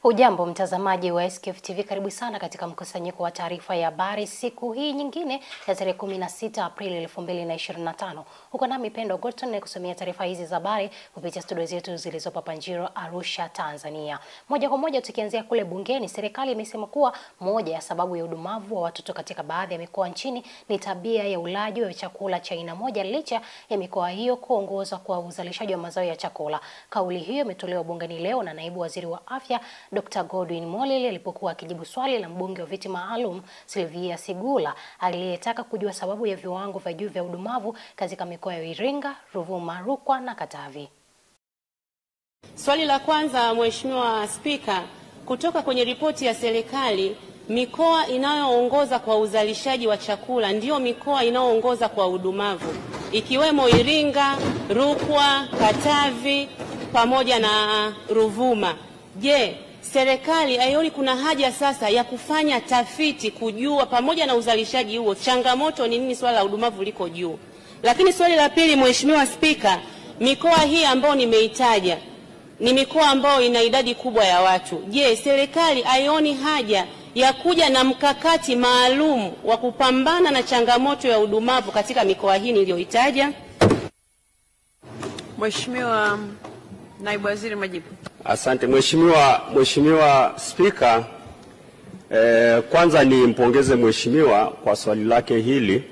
Hujambo mtazamaji wa SKF TV, karibu sana katika mkusanyiko wa taarifa ya habari siku hii nyingine ya tarehe 16 Aprili 2025. Huko nami Pendo Gorton na kusomea taarifa hizi za habari kupitia studio zetu zilizopo Panjiro, Arusha, Tanzania. Moja kwa moja tukianzia kule bungeni, serikali imesema kuwa moja ya sababu ya udumavu wa watoto katika baadhi ya mikoa nchini ni tabia ya ulaji wa chakula cha aina moja licha ya mikoa hiyo kuongoza kwa uzalishaji wa mazao ya chakula. Kauli hiyo imetolewa bungeni leo na naibu waziri wa afya Dr. Godwin Mollel alipokuwa akijibu swali la mbunge wa viti maalum Sylvia Sigula aliyetaka kujua sababu ya viwango vya juu vya udumavu katika mikoa ya Iringa, Ruvuma, Rukwa na Katavi. Swali la kwanza, Mheshimiwa Spika, kutoka kwenye ripoti ya serikali, mikoa inayoongoza kwa uzalishaji wa chakula ndiyo mikoa inayoongoza kwa udumavu, ikiwemo Iringa, Rukwa, Katavi pamoja na Ruvuma. Je, serikali haioni kuna haja sasa ya kufanya tafiti kujua pamoja na uzalishaji huo changamoto ni nini swala la udumavu liko juu? Lakini swali la pili, Mheshimiwa Spika, mikoa hii ambayo nimeitaja ni mikoa ambayo ina idadi kubwa ya watu. Je, serikali haioni haja ya kuja na mkakati maalum wa kupambana na changamoto ya udumavu katika mikoa hii niliyoitaja? Mheshimiwa Naibu Waziri, majibu. Asante Mheshimiwa Spika, kwanza nimpongeze mheshimiwa kwa swali lake hili,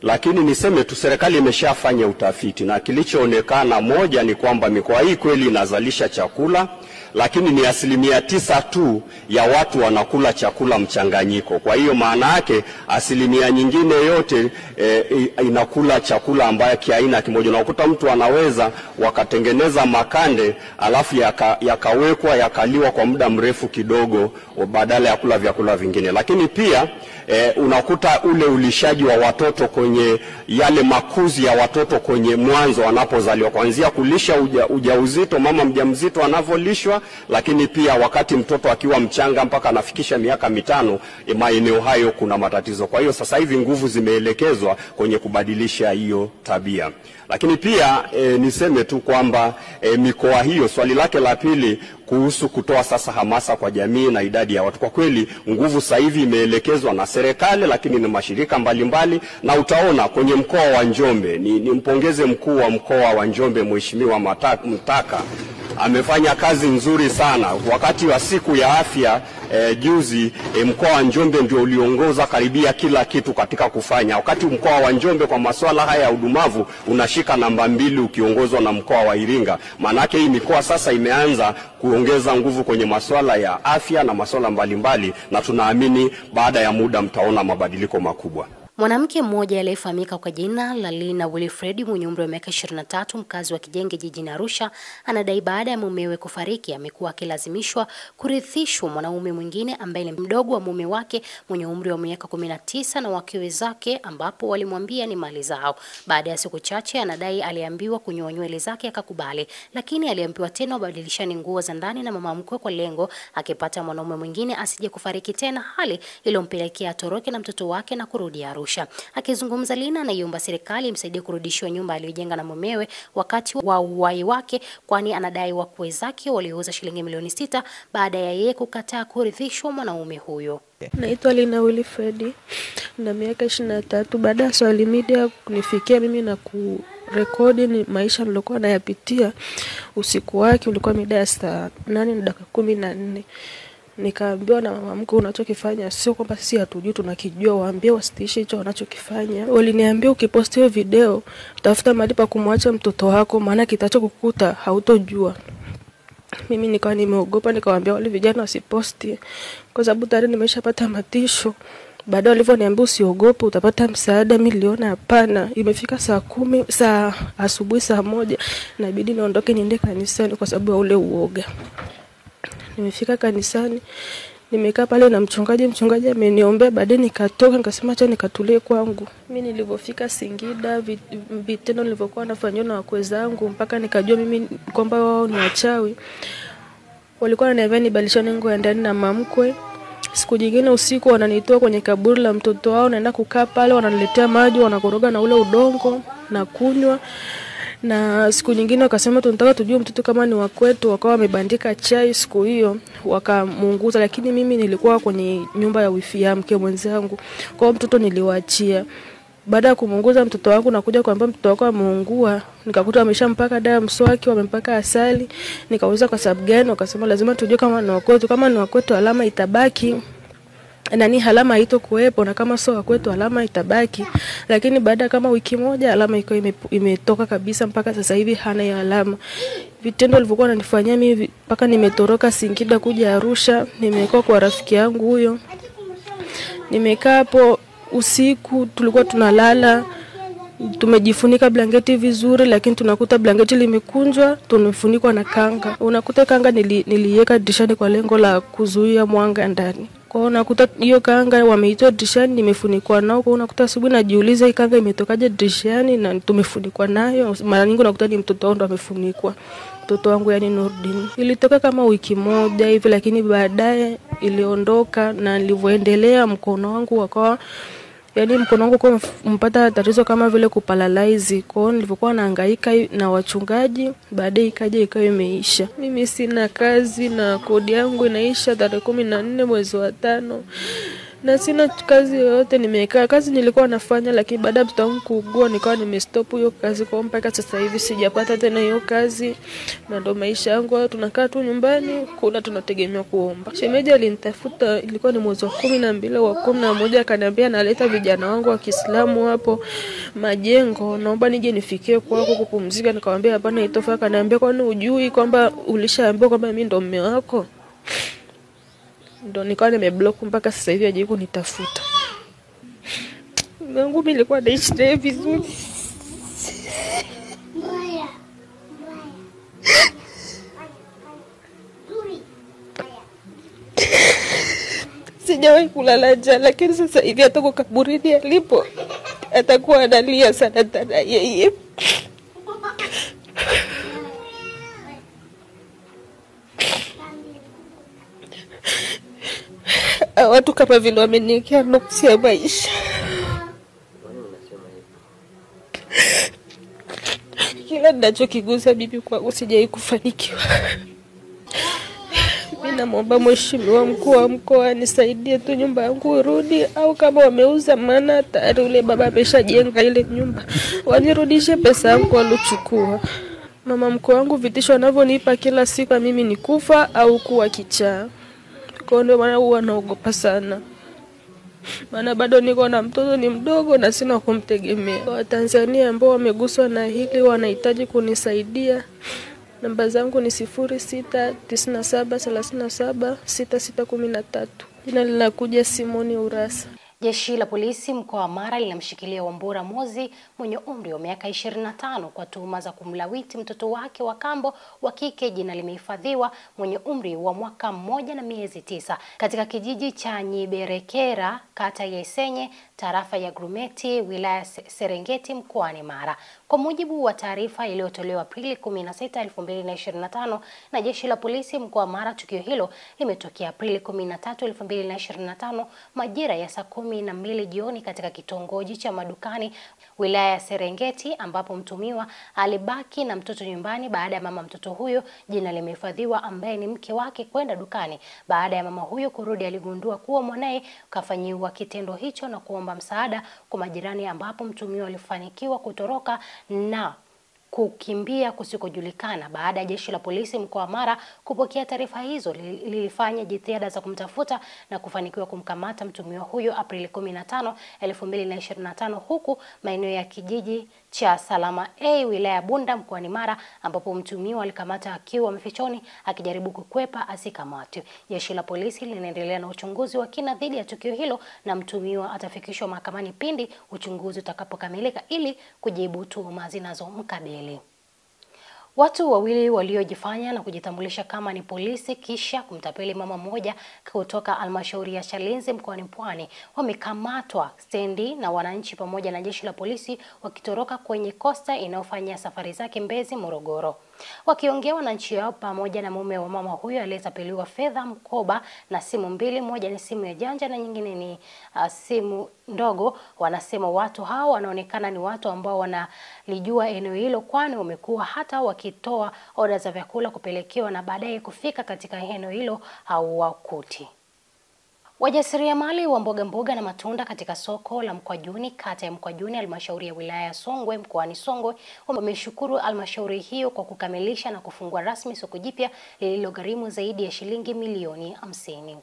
lakini niseme tu serikali imeshafanya utafiti na kilichoonekana, moja ni kwamba mikoa hii kweli inazalisha chakula, lakini ni 9% tu ya watu wanakula chakula mchanganyiko. Kwa hiyo maana yake 9% nyingine yote inakula chakula ambayo kiaina kimoja. Unakuta mtu anaweza wakatengeneza makande alafu yakawekwa yakaliwa kwa muda mrefu kidogo badala ya kula vyakula vingine. Lakini pia unakuta ule ulishaji wa watoto kwenye yale makuzi ya watoto kwenye mwanzo wanapozaliwa, kuanzia kulisha ujauzito, mama mjamzito anavolishwa, lakini pia wakati mtoto akiwa mchanga mpaka anafikisha miaka 5, maeneo hayo kuna matatizo. Kwa hiyo sasa hivi nguvu zimeelekezwa kwenye kubadilisha hiyo tabia. Lakini pia niseme tu kwamba mikoa hiyo, swali lake la pili kuhusu kutoa sasa hamasa kwa jamii na idadi ya watu, kwa kweli nguvu sasa hivi imeelekezwa na serikali, lakini na mashirika mbalimbali, na utaona kwenye mkoa wa Njombe, nimpongeze mkuu wa mkoa wa Njombe Mheshimiwa Mtaka, amefanya kazi nzuri sana. Wakati wa siku ya afya juzi, mkoa wa Njombe ndio uliongoza karibia kila kitu katika kufanya. Wakati mkoa wa Njombe kwa masuala haya ya udumavu unashika namba 2 ukiongozwa na mkoa wa Iringa. Maana yake hii mikoa sasa imeanza kuongeza nguvu kwenye masuala ya afya na masuala mbalimbali, na tunaamini baada ya muda mtaona mabadiliko makubwa. Mwanamke mmoja aliyefahamika kwa jina la Lina Wilfred mwenye umri wa miaka 23, mkazi wa Kijenge jijini Arusha, anadai baada ya mumewe kufariki amekuwa akilazimishwa kurithishwa mwanaume mwingine ambaye ni mdogo wa mume wake mwenye umri wa miaka 19 na wake zake, ambapo walimwambia ni mali zao. Baada ya siku chache anadai aliambiwa kunyoa nywele zake akakubali, lakini aliambiwa tena wabadilishane nguo za ndani na mama mkwe kwa lengo akipata mwanaume mwingine asije kufariki tena, hali iliyompelekea atoroke na mtoto wake na kurudi Arusha. Akizungumza, Lina anaiomba serikali imsaidie kurudishiwa nyumba aliyojenga na mumewe wakati wa uhai wake, kwani anadai wakwe zake waliuza shilingi milioni 6 baada ya yeye kukataa kurithishwa mwanaume huyo. Naitwa Lina Wilfred na miaka 23. Baada ya Swahili Media kunifikia mimi na kurekodi ni maisha nilokuwa nayapitia, usiku wake ulikuwa mida ya saa 8:14. Nikaambiwa na mama mkwe, unachokifanya sio kwamba sisi hatujui, tunakijua, waambie wasitishe hicho wanachokifanya. Waliniambia ukiposti hiyo video tafuta mahali pa kumwacha mtoto wako, maana kitachokukuta hautojua. Mimi nikawa nimeogopa, nikawaambia wale vijana wasiposti kwa sababu tayari nimeshapata matisho. Baada walivyoniambia usiogope utapata msaada, milioni hapana. Imefika saa asubuhi saa 1 na ibidi niondoke niende kanisani kwa sababu ya ule uoga. Nimefika kanisani, nimekaa pale na mchungaji ameniombea, baadaye nikatoka nikasema acha nikatulie kwangu. Mimi nilipofika Singida, vitendo nilivyokuwa nafanywa na wakwe zangu mpaka nikajua mimi kwamba wao ni wachawi. Walikuwa wananiambia nibadilishane nguo ya ndani na mamkwe. Siku nyingine usiku wananitoa kwenye kaburi la mtoto wao, naenda kukaa pale, wananiletea maji, wanakoroga na ule udongo na kunywa. Na siku nyingine wakasema tunataka tujue mtoto kama ni wa kwetu, wakawa wamebandika chai siku hiyo wakamuunguza, lakini mimi nilikuwa kwenye nyumba ya wifi ya mke mwenzangu. Kwa hiyo mtoto niliwaachia. Baada ya kumuunguza mtoto wangu na kuja kuambia mtoto wako ameungua, nikakuta wameshampaka dawa mswaki, wamempaka asali. Nikauliza kwa sababu gani, wakasema lazima tujue kama ni wa kwetu, kama ni wa kwetu alama itabaki. Nani alama haitokuwepo, na kama sio wa kwetu alama itabaki. Lakini baada kama wiki moja alama iko imetoka kabisa, mpaka sasa hivi hana ya alama. Vitendo walivyokuwa wananifanyia mimi mpaka nimetoroka Singida kuja Arusha, nimekaa kwa rafiki yangu huyo. Nimekaa hapo usiku, tulikuwa tunalala tumejifunika blanketi vizuri, lakini tunakuta blanketi limekunjwa, tumefunikwa na kanga. Unakuta kanga niliweka dirishani kwa lengo la kuzuia mwanga ndani. Kwa hiyo unakuta hiyo kanga wameitoa dirishani, nimefunikwa nao. Kwa hiyo unakuta asubuhi najiuliza hii kanga imetokaje dirishani na tumefunikwa nayo. Mara nyingi unakuta ni mtoto wangu amefunikwa. Mtoto wangu yani Nurdin. Ilitoka kama wiki moja hivi, lakini baadaye iliondoka, na nilivyoendelea mkono wangu wakawa yani mkono wangu kwa mpata tatizo kama vile kuparalyze. Kwa hiyo nilipokuwa nahangaika na wachungaji, baadaye ikaja ikawa imeisha. Mimi sina kazi na kodi yangu inaisha tarehe 14 mwezi wa 5. Na sina kazi yoyote, nimekaa. Kazi nilikuwa nafanya, lakini baada ya mtoto wangu kuugua nikawa nimestop hiyo kazi. Kwa mpaka sasa hivi sijapata tena hiyo kazi. Na ndo maisha yangu, tunakaa tu nyumbani, kula tunategemea kuomba. Shemeji alinitafuta, ilikuwa ni mwezi wa 12 wa 11, akaniambia analeta vijana wangu wa Kiislamu hapo Majengo, naomba nije nifikie kwako kupumzika. Nikamwambia hapana itofaa. Akaniambia kwani hujui kwamba ulishaambiwa kwamba mimi ndo mume wako? Ndo nikawa nimeblock mpaka sasa hivi hajaje kunitafuta. Mungu mimi nilikuwa naishi naye vizuri. Sijawahi kulala njaa, lakini sasa hivi atako kaburini alipo atakuwa analia sana tena yeye. Watu kama vile wameniwekea nuksi ya maisha. Kila ninachokigusa bibi kwangu sijawahi kufanikiwa. Mimi naomba mheshimiwa mkuu wa mkoa anisaidie tu nyumba yangu irudi, au kama wameuza, maana tayari ule baba ameshajenga ile nyumba, wanirudishe pesa yangu walichukua. Mama mkuu wangu vitisho anavyonipa kila siku mimi ni kufa au kuwa kichaa. Kwa ndio maana huwa naogopa sana. Maana bado niko na mtoto ni mdogo na sina kumtegemea. Watanzania ambao wameguswa na hili wanahitaji kunisaidia. Namba zangu ni 0697376613. Jina linakuja Simoni Urasa. Jeshi la polisi mkoa wa Mara linamshikilia Wambura Mozi mwenye umri wa miaka 25 kwa tuhuma za kumlawiti mtoto wake wa kambo wa kike. Jina limehifadhiwa, mwenye umri wa mwaka 1 na miezi 9 katika kijiji cha Nyiberekera, kata ya Isenye, tarafa ya Grumeti, wilaya Serengeti, mkoani Mara. Kwa mujibu wa taarifa iliyotolewa Aprili 16, 2025 na jeshi la polisi mkoa wa Mara, tukio hilo limetokea Aprili 13, 2025 majira ya saa 12 jioni katika kitongoji cha Madukani, wilaya ya Serengeti, ambapo mtumiwa alibaki na mtoto nyumbani baada ya mama mtoto huyo, jina limehifadhiwa, ambaye ni mke wake, kwenda dukani. Baada ya mama huyo kurudi, aligundua kuwa mwanae kafanyiwa kitendo hicho na kuomba msaada kwa majirani, ambapo mtumiwa alifanikiwa kutoroka na kukimbia kusikojulikana. Baada ya jeshi la polisi mkoa wa Mara kupokea taarifa hizo, lilifanya jitihada za kumtafuta na kufanikiwa kumkamata mtumiwa huyo Aprili 15, 2025 huku maeneo ya kijiji cha Salama A, wilaya Bunda, mkoani Mara, ambapo mtumiwa alikamata akiwa mfichoni akijaribu kukwepa asikamatwe. Jeshi la polisi linaendelea na uchunguzi wa kina dhidi ya tukio hilo, na mtumiwa atafikishwa mahakamani pindi uchunguzi utakapokamilika ili kujibu tuhuma zinazomkabili. Watu wawili waliojifanya na kujitambulisha kama ni polisi kisha kumtapeli mama mmoja kutoka halmashauri ya Chalinze mkoani Pwani wamekamatwa stendi na wananchi pamoja na jeshi la polisi wakitoroka kwenye kosta inayofanya safari zake Mbezi, Morogoro. Wakiongea wananchi hao pamoja na mume wa mama huyo aliyetapeliwa fedha, mkoba na simu mbili, moja ni simu ya janja na nyingine ni simu ndogo, wanasema watu hao wanaonekana ni watu ambao wanalijua eneo hilo, kwani wamekuwa hata wakitoa oda za vyakula kupelekewa na baadaye kufika katika eneo hilo hawakuti. Wajasiriamali wa mboga na matunda katika soko la Mkwajuni, kata ya Mkwajuni, halmashauri ya wilaya ya Songwe, mkoani Songwe, wameshukuru halmashauri hiyo kwa kukamilisha na kufungua rasmi soko jipya lililogharimu zaidi ya shilingi milioni 50.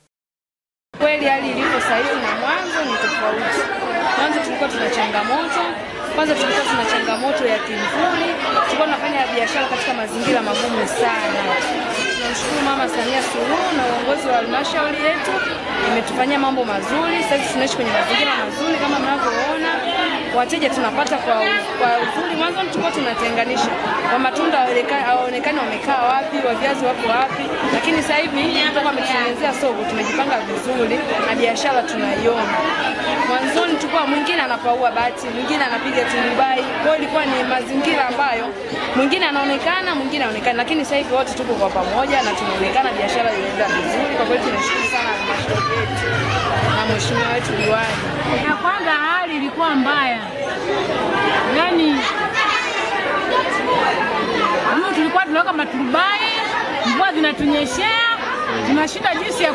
Kweli hali ilivyo sasa hivi na mwanzo ni tofauti. Mwanzo tulikuwa tuna changamoto. Kwanza tulikuwa tuna changamoto ya kimvuli. Tulikuwa tunafanya biashara katika mazingira magumu sana. Tunamshukuru Mama Samia Suluhu na uongozi wa halmashauri yetu, imetufanyia mambo mazuri. Sasa tunaishi kwenye mazingira mazuri kama mnavyoona. Wateja tunapata kwa uzuri. Mwanzo tulikuwa tunatenganisha. Kwa matunda hawaonekani wamekaa wapi, wa viazi wako wapi. Lakini sasa hivi kutoka ametutengenezea soko, tumejipanga vizuri na biashara tunaiona. Mwanzoni tulikuwa mwingine anapaua bati, mwingine anapiga turubai. Kwa hiyo ilikuwa ni mazingira ambayo mwingine anaonekana, mwingine haonekani, lakini sasa hivi wote tuko kwa pamoja na tunaonekana biashara inaenda vizuri. Kwa kweli tunashukuru sana halmashauri yetu na mheshimiwa wetu diwani. Na kwanza hali ilikuwa mbaya. Yaani tulikuwa tunaweka maturubai, mvua zinatunyeshea, tunashinda jinsi ya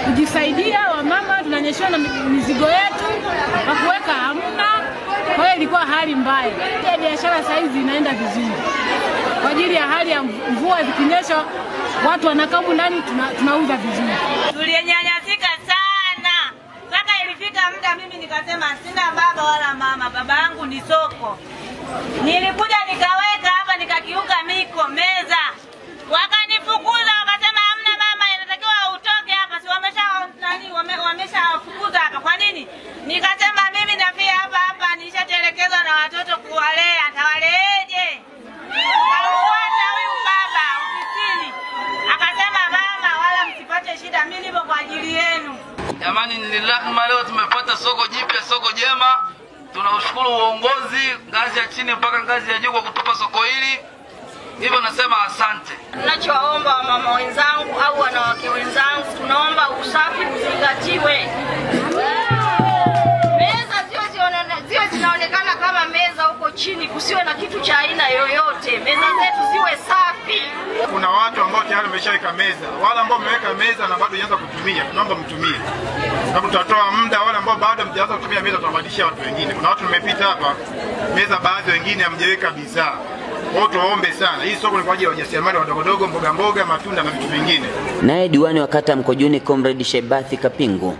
kujisaidia, wamama tunanyeshewa na mizigo yetu, na kuweka hamna. Kwa hiyo ilikuwa hali mbaya. Biashara sasa hivi inaenda vizuri. Kwa ajili ya hali ya mvua zikinyesha, watu wanakaa ndani, tunauza vizuri. Tulinyanyasika sana. Mpaka ilifika muda mimi nikasema sina baba wala mama, baba yangu ni soko. Nilikuja nikaweka hapa, nikakiuka miko meza. Wakanifukuza, wakasema hamna mama, inatakiwa utoke hapa, si wameshafukuza hapa. Kwa nini? Nikasema mimi nafia hapa nishatelekezwa na watoto kuwalea, tawaleeje? Akafuata huyu baba ofisini. Akasema mama, wala msipate shida, mimi nipo kwa ajili yenu. Jamani, nililazima leo tumepata soko jipya, soko jema. Tunaushukuru uongozi ngazi ya chini mpaka ngazi ya juu kwa kutupa soko hili. Hivyo nasema asante. Tunachoomba wamama wenzangu au wanawake wenzangu, tunaomba usafi uzingatiwe. Meza ziwe zinaonekana kama meza huko chini, kusiwe na kitu cha aina yoyote. Meza zetu ziwe safi. Kuna watu ambao tayari wameshaweka meza. Wale ambao wameweka meza na bado hawajaanza kutumia, tunaomba mtumie. Sababu tutatoa muda, wale ambao bado hawajaanza kutumia meza tutabadilishia watu wengine. Kuna watu nimepita hapa, meza baadhi wengine hamjaweka bidhaa. Kwa tuombe sana. Hii soko ni kwa ajili ya wajasiriamali wadogo, mboga, matunda na vitu vingine. Naye diwani wa kata Mkwajuni Comrade Shebathi Kapingu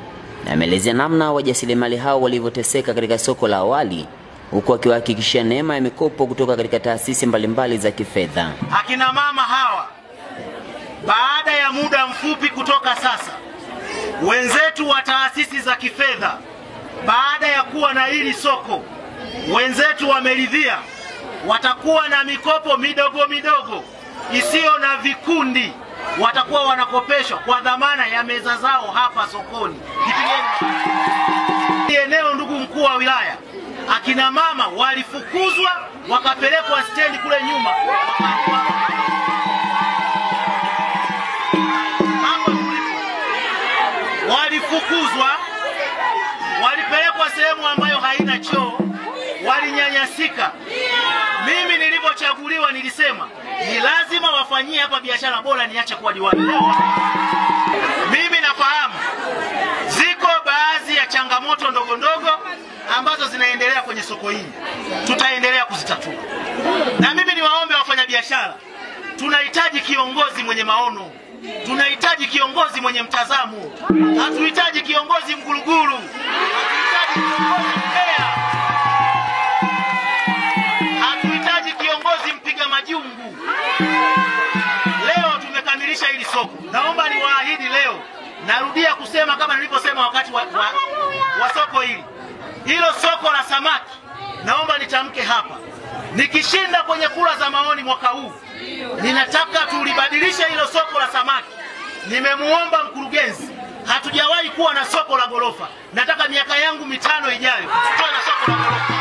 ameelezea namna wajasiriamali hao walivyoteseka katika soko la awali, huku akiwahakikishia neema ya mikopo kutoka katika taasisi mbalimbali za kifedha. Akina mama hawa, baada ya muda mfupi kutoka sasa, wenzetu wa taasisi za kifedha, baada ya kuwa na hili soko, wenzetu wameridhia watakuwa na mikopo midogo isiyo na vikundi. Watakuwa wanakopeshwa kwa dhamana ya meza zao hapa sokoni. Eneo, ndugu mkuu wa wilaya, akina mama walifukuzwa wakapelekwa stendi kule nyuma. Walifukuzwa, walipelekwa sehemu ambayo haina choo, walinyanyasika. Mimi nilipochaguliwa nilisema ni lazima wafanyie hapa biashara, bora niache kuwa diwani. Mimi nafahamu ziko baadhi ya changamoto ndogo ambazo zinaendelea kwenye soko hili. Tutaendelea kuzitatua. Na mimi niwaombe wafanyabiashara, tunahitaji kiongozi mwenye maono. Tunahitaji kiongozi mwenye mtazamo. Hatuhitaji kiongozi mguruguru. Hatuhitaji kiongozi mbea. Hatuhitaji kiongozi mpiga majungu. Leo tumekamilisha hili soko. Naomba niwaahidi leo, narudia kusema kama nilivyosema wakati wa soko hili. Hilo soko la samaki, naomba nitamke hapa. Nikishinda kwenye kura za maoni mwaka huu, ninataka tulibadilishe hilo soko la samaki. Nimemuomba mkurugenzi, hatujawahi kuwa na soko la gorofa. Nataka miaka yangu 5 ijayo tuwe na soko la gorofa.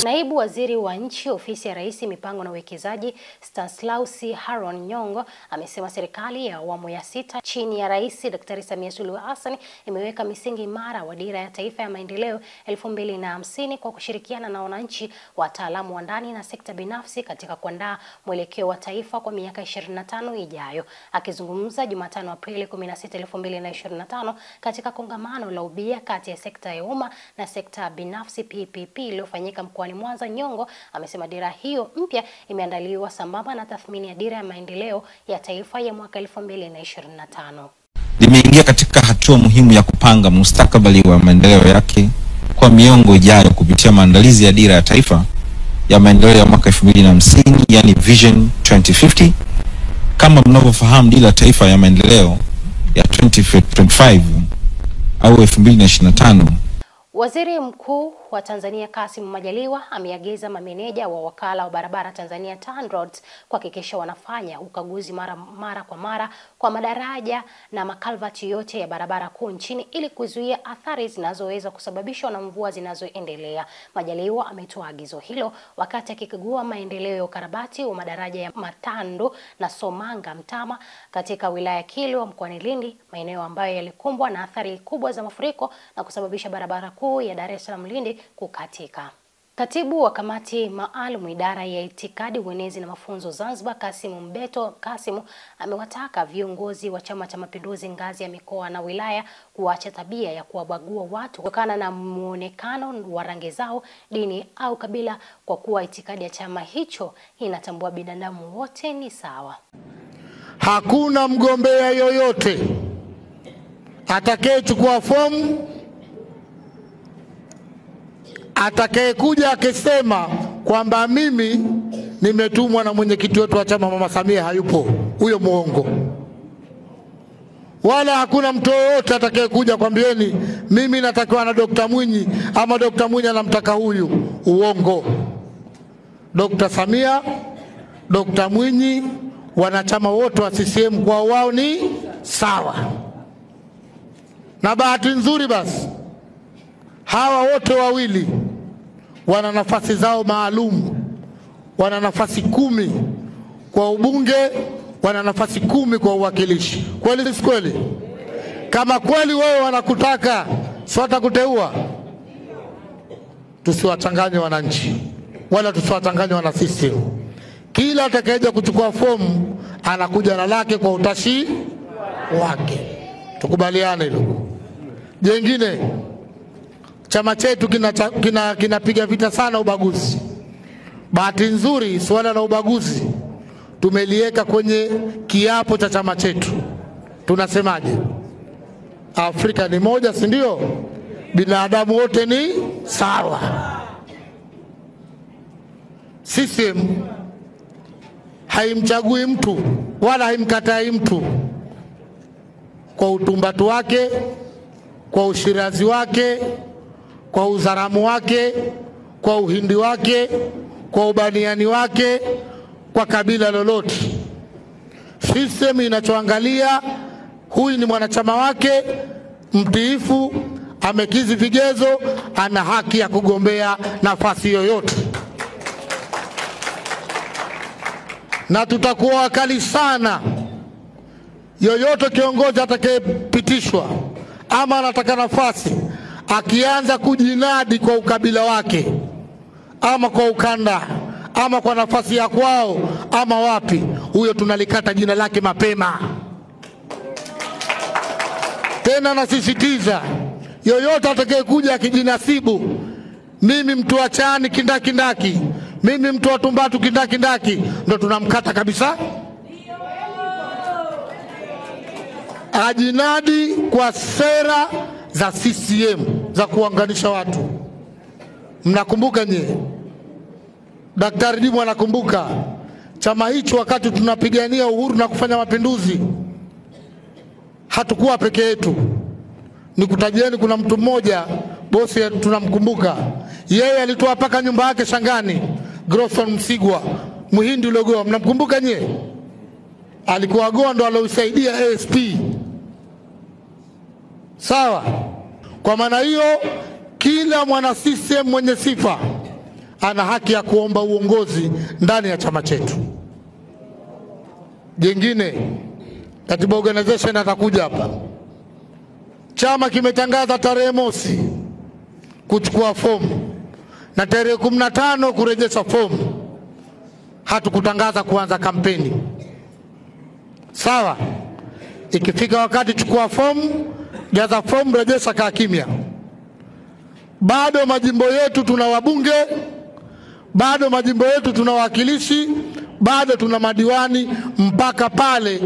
Naibu Naibu Waziri wa Nchi, Ofisi ya Rais, Mipango na Uwekezaji, Stanislaus Haron Nyongo amesema serikali ya awamu ya 6 chini ya Rais Daktari Samia Suluhu Hassan imeweka misingi imara wa Dira ya Taifa ya Maendeleo 2050 kwa kushirikiana na wananchi, wataalamu wa ndani na sekta binafsi katika kuandaa mwelekeo wa taifa kwa miaka 25 ijayo. Akizungumza Jumatano Aprili 16, 2025 katika kongamano la ubia kati ya sekta ya umma na sekta binafsi PPP iliyofanyika mkoani Mwanza, Nyongo amesema dira hiyo mpya imeandaliwa sambamba na tathmini ya Dira ya Maendeleo ya Taifa ya mwaka 2025. Limeingia katika hatua muhimu ya kupanga mustakabali wa maendeleo yake kwa miongo ijayo kupitia maandalizi ya Dira ya Taifa ya Maendeleo ya mwaka 2050, yani Vision 2050. Kama mnavyofahamu, Dira ya Taifa ya Maendeleo ya 2025 au 2025. Waziri Mkuu wa Tanzania Kassim Majaliwa ameagiza mameneja wa wakala wa barabara Tanzania TANROADS kuhakikisha wanafanya ukaguzi mara kwa madaraja na makalvati yote ya barabara kuu nchini ili kuzuia athari zinazoweza kusababishwa na mvua zinazoendelea. Majaliwa ametoa agizo hilo wakati akikagua maendeleo ya ukarabati wa madaraja ya Matando na Somanga Mtama katika wilaya ya Kilwa mkoani Lindi, maeneo ambayo yalikumbwa na athari kubwa za mafuriko na kusababisha barabara kuu ya Dar es Salaam Lindi kukatika. Katibu wa kamati maalum idara ya itikadi, uenezi na mafunzo Zanzibar, Kasimu Mbeto Kasimu, amewataka viongozi wa Chama cha Mapinduzi ngazi ya mikoa na wilaya kuacha tabia ya kuwabagua watu kutokana na muonekano wa rangi zao, dini au kabila, kwa kuwa itikadi ya chama hicho inatambua binadamu wote ni sawa. Hakuna mgombea yoyote atakayechukua fomu atakayekuja akisema kwamba mimi nimetumwa na mwenyekiti wetu wa chama Mama Samia, hayupo, huyo muongo. Wala hakuna mtu yoyote atakayekuja kwambieni mimi natakiwa na Dr. Mwinyi ama Dr. Mwinyi anamtaka huyu, uongo. Dr. Samia, Dr. Mwinyi, wanachama wote wa CCM kwa wao ni sawa. Na bahati nzuri basi hawa wote wawili wana nafasi zao maalum. Wana nafasi 10 kwa ubunge, wana nafasi 10 kwa uwakilishi. Kweli si kweli? Kama kweli wewe wanakutaka, si watakuteua. Tusiwachanganye wananchi, wala tusiwachanganye wana CCM. Kila atakayeje kuchukua fomu anakuja na lake kwa utashi wake. Tukubaliane hilo. Jengine, chama chetu kinapiga vita sana ubaguzi. Bahati nzuri swala la ubaguzi tumeliweka kwenye kiapo cha chama chetu. Tunasemaje? Afrika ni moja, si ndio? Binadamu wote ni sawa. CCM haimchagui mtu wala haimkatai mtu kwa utumbatu wake, kwa ushirazi wake, kwa uzaramu wake, kwa uhindi wake, kwa ubaniani wake, kwa kabila lolote. System inachoangalia huyu ni mwanachama wake mtiifu, amekizi vigezo, ana haki ya kugombea nafasi yoyote. Na tutakuwa wakali sana yoyote kiongozi atakayepitishwa ama anataka nafasi akianza kujinadi kwa ukabila wake ama kwa ukanda ama kwa nafasi ya kwao ama wapi, huyo tunalikata jina lake mapema. Tena nasisitiza, yoyote atakayekuja akijinasibu mimi mtu wa Chani kindaki, mimi mtu wa Tumbatu kindaki, ndo tunamkata kabisa. Ajinadi kwa sera za CCM za kuunganisha watu. Mnakumbuka nyie? Daktari Dimu anakumbuka chama hicho wakati tunapigania uhuru na kufanya mapinduzi. Hatukuwa peke yetu. Nikutajieni, kuna mtu mmoja bosi tunamkumbuka. Yeye alitoa paka nyumba yake Shangani, Grosson Msigwa, Muhindi ulogoa. Mnamkumbuka nyie? Alikuwa goa ndo aloisaidia ASP. Sawa? Kwa maana hiyo kila mwana CCM mwenye sifa ana haki ya kuomba uongozi ndani ya chama chetu. Jingine, katibu organization atakuja hapa. Chama kimetangaza tarehe mosi kuchukua fomu na tarehe 15 kurejesha fomu. Hatukutangaza kuanza kampeni. Sawa? Ikifika wakati chukua fomu, jaza fomu, rejesha, kaa kimya. Bado majimbo yetu tuna wabunge, bado majimbo yetu tuna wawakilishi, bado tuna madiwani, mpaka pale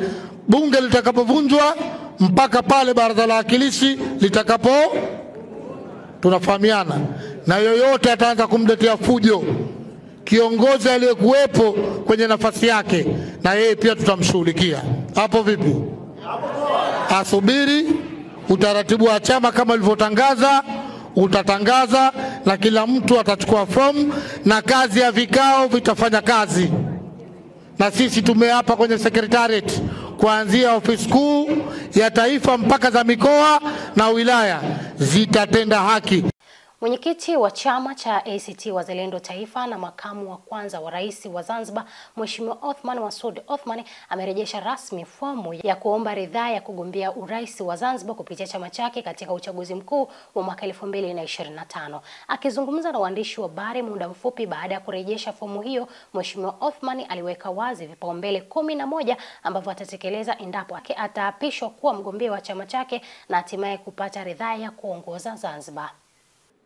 bunge litakapovunjwa, mpaka pale baraza la wawakilishi litakapo. Tunafahamiana. Na yoyote ataanza kumletea fujo kiongozi aliyekuwepo kwenye nafasi yake, na yeye pia tutamshughulikia. Hapo vipi? Asubiri utaratibu wa chama kama ulivyotangaza, utatangaza na kila mtu atachukua fomu na kazi ya vikao vitafanya kazi. Na sisi tumeapa kwenye secretariat kuanzia ofisi kuu ya taifa mpaka za mikoa na wilaya zitatenda haki. Mwenyekiti wa chama cha ACT Wazalendo Taifa na makamu wa kwanza wa rais wa Zanzibar, Mheshimiwa Othman Masoud Othman amerejesha rasmi fomu ya kuomba ridhaa ya kugombea urais wa Zanzibar kupitia chama chake katika uchaguzi mkuu wa mwaka 2025. Akizungumza na waandishi wa habari muda mfupi baada ya kurejesha fomu hiyo, Mheshimiwa Othman aliweka wazi vipaumbele 11 ambavyo atatekeleza endapo ataapishwa kuwa mgombea wa chama chake na hatimaye kupata ridhaa ya kuongoza Zanzibar.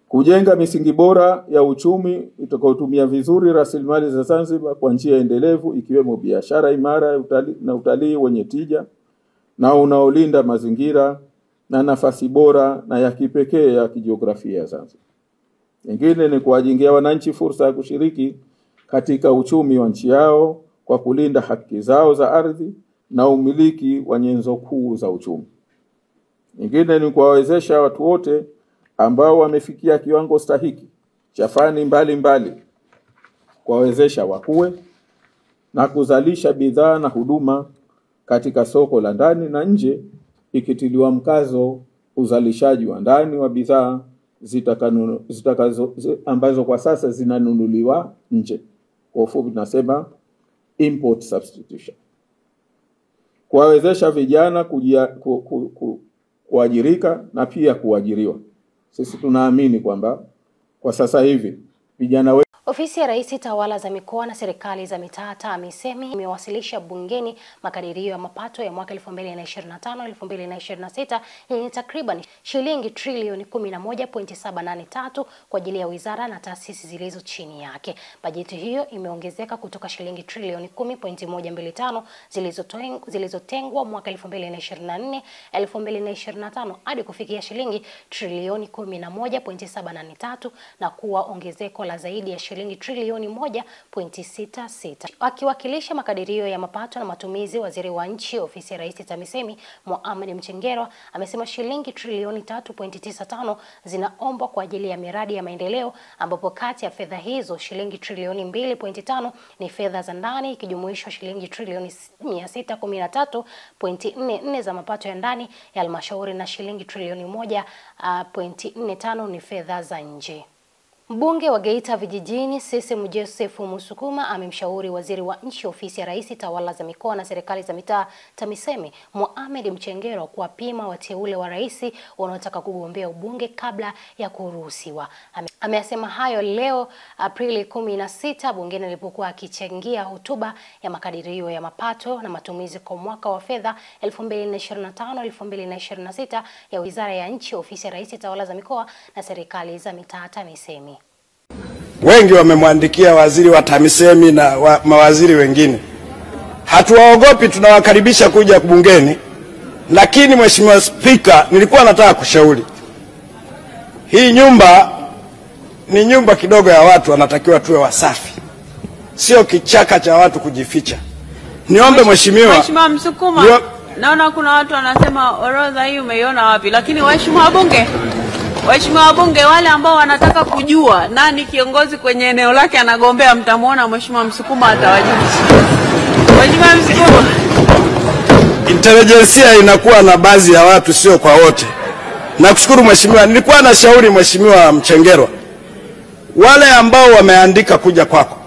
Kujenga misingi bora ya uchumi utakaotumia vizuri rasilimali za Zanzibar kwa njia endelevu, ikiwemo biashara imara na utalii wenye tija na unaolinda mazingira na nafasi bora na ya kipekee ya kijiografia ya Zanzibar. Nyingine ni kuwajengea wananchi fursa ya kushiriki katika uchumi wa nchi yao kwa kulinda haki zao za ardhi na umiliki wa nyenzo kuu za uchumi. Nyingine ni kuwawezesha watu wote ambao wamefikia kiwango stahiki cha fani mbalimbali kuwawezesha wakue na kuzalisha bidhaa na huduma katika soko la ndani na nje, ikitiliwa mkazo uzalishaji wa ndani wa bidhaa ambazo kwa sasa zinanunuliwa nje. Kwa ufupi tunasema import substitution. Kuwawezesha vijana kuajirika na pia kuajiriwa. Sisi tunaamini kwamba kwa sasa hivi vijana Ofisi ya Rais Tawala za Mikoa na Serikali za Mitaa TAMISEMI imewasilisha bungeni makadirio ya mapato ya mwaka 2025-2026 yenye takriban shilingi trilioni 11.783 kwa ajili ya wizara na taasisi zilizo chini yake. Bajeti hiyo imeongezeka kutoka shilingi trilioni 10.125 zilizotengwa mwaka 2024-2025 hadi kufikia shilingi trilioni 11.783 na kuwa ongezeko la zaidi ya shilingi trilioni 1.66. Akiwakilisha makadirio ya mapato na matumizi, waziri wa nchi ofisi ya Rais TAMISEMI Mohamed Mchengero amesema shilingi trilioni 3.95 zinaombwa kwa ajili ya miradi ya maendeleo, ambapo kati ya fedha hizo shilingi trilioni 2.5 ni fedha za ndani ikijumuishwa shilingi trilioni 613.44 za mapato ya ndani ya halmashauri na shilingi trilioni 1.45 ni fedha za nje. Mbunge wa Geita Vijijini CCM Joseph Musukuma amemshauri waziri wa nchi ofisi ya Rais Tawala za Mikoa na Serikali za Mitaa TAMISEMI Mohamed Mchengero kuwapima wateule wa rais wanaotaka kugombea ubunge kabla ya kuruhusiwa. Ameyasema hayo leo Aprili 16 bungeni alipokuwa akichangia hotuba ya makadirio ya mapato na matumizi kwa mwaka wa fedha 2025-2026 ya Wizara ya Nchi ofisi ya Rais Tawala za Mikoa na Serikali za Mitaa TAMISEMI. Wengi wamemwandikia waziri wa TAMISEMI na mawaziri wengine. Hatuwaogopi, tunawakaribisha kuja bungeni. Lakini Mheshimiwa Spika, nilikuwa nataka kushauri. Hii nyumba ni nyumba kidogo ya watu, wanatakiwa tuwe wasafi. Sio kichaka cha watu kujificha. Niombe Mheshimiwa Msukuma, naona kuna watu wanasema orodha hii umeiona wapi? Lakini waheshimiwa wabunge wale ambao wanataka kujua nani kiongozi kwenye eneo lake anagombea, mtamuona Mheshimiwa Msukuma atawajibu. Mheshimiwa Msukuma. Intelijensia inakuwa na baadhi ya watu, sio kwa wote. Nakushukuru Mheshimiwa. Nilikuwa na shauri Mheshimiwa Mchengero. wale ambao wameandika kuja kwako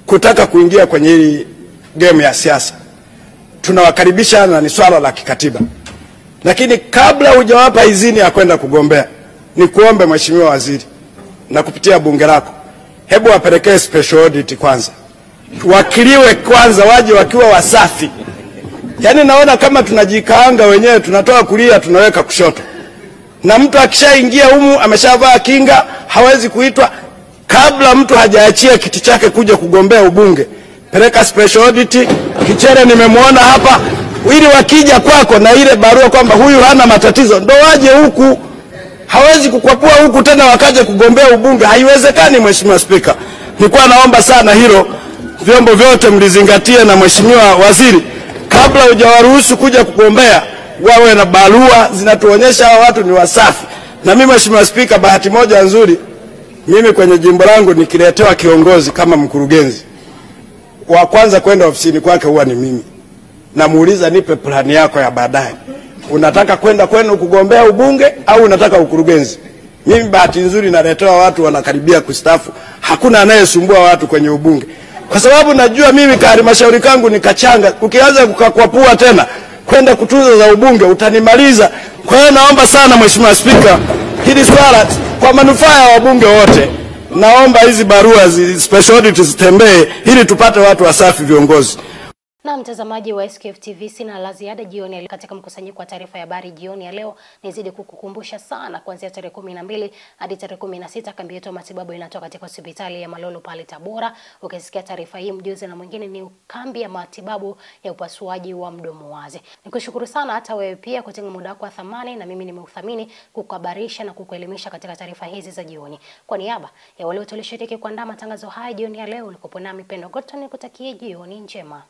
kutaka kuingia kwenye hii game ya siasa, tunawakaribisha na ni swala la kikatiba. Lakini kabla hujawapa idhini ya kwenda kugombea, ni kuombe Mheshimiwa Waziri na kupitia bunge lako, hebu wapelekee special audit kwanza, wakiliwe kwanza, waje wakiwa wasafi. Yaani naona kama tunajikaanga wenyewe, tunatoa kulia tunaweka kushoto, na mtu akishaingia humu ameshavaa kinga hawezi kuitwa. Kabla mtu hajaachia kiti chake kuja kugombea ubunge, peleka special audit. Kichere nimemwona hapa, ili wakija kwako na ile barua kwamba huyu hana matatizo, ndo waje huku. Hawezi kukwapua huku tena wakaje kugombea ubunge, haiwezekani. Mheshimiwa Spika, nilikuwa naomba sana hilo vyombo vyote mlizingatie, na Mheshimiwa Waziri, kabla hujawaruhusu kuja kugombea, wawe na barua zinatuonyesha hao watu ni wasafi. Na mimi Mheshimiwa Spika, bahati moja nzuri, mimi kwenye jimbo langu nikiletewa kiongozi kama mkurugenzi, wa kwanza kwenda ofisini kwake huwa ni mimi. Namuuliza, nipe plani yako ya baadaye. Unataka kwenda kwenu kugombea ubunge au unataka ukurugenzi? Mimi bahati nzuri naletewa watu wanakaribia kustaafu. Hakuna anayesumbua watu kwenye ubunge. Kwa sababu najua mimi halmashauri kangu nikachanga. Ukianza kukakwapua tena kwenda kutunza za ubunge utanimaliza. Kwa hiyo naomba sana Mheshimiwa Spika, hili swala kwa manufaa ya wabunge wote, naomba hizi barua special audit zitembee ili tupate watu wasafi viongozi. Na mtazamaji wa SKF TV, sina la ziada jioni ya leo katika mkusanyiko wa taarifa ya habari jioni ya leo. Nizidi kukukumbusha sana, kuanzia tarehe 12 hadi tarehe 16 kambi yetu ya matibabu inatoka katika hospitali ya Malolo pale Tabora. Ukisikia taarifa hii mjuzi na mwingine, ni kambi ya matibabu ya upasuaji wa mdomo wazi. Nikushukuru sana hata wewe pia kutenga muda wako wa thamani, na mimi nimeuthamini kukuhabarisha na kukuelimisha katika taarifa hizi za jioni. Kwa niaba ya wale wote walioshiriki kuandaa matangazo haya jioni ya leo, nilikuwa nami Pendo Gotton, nikutakie jioni njema.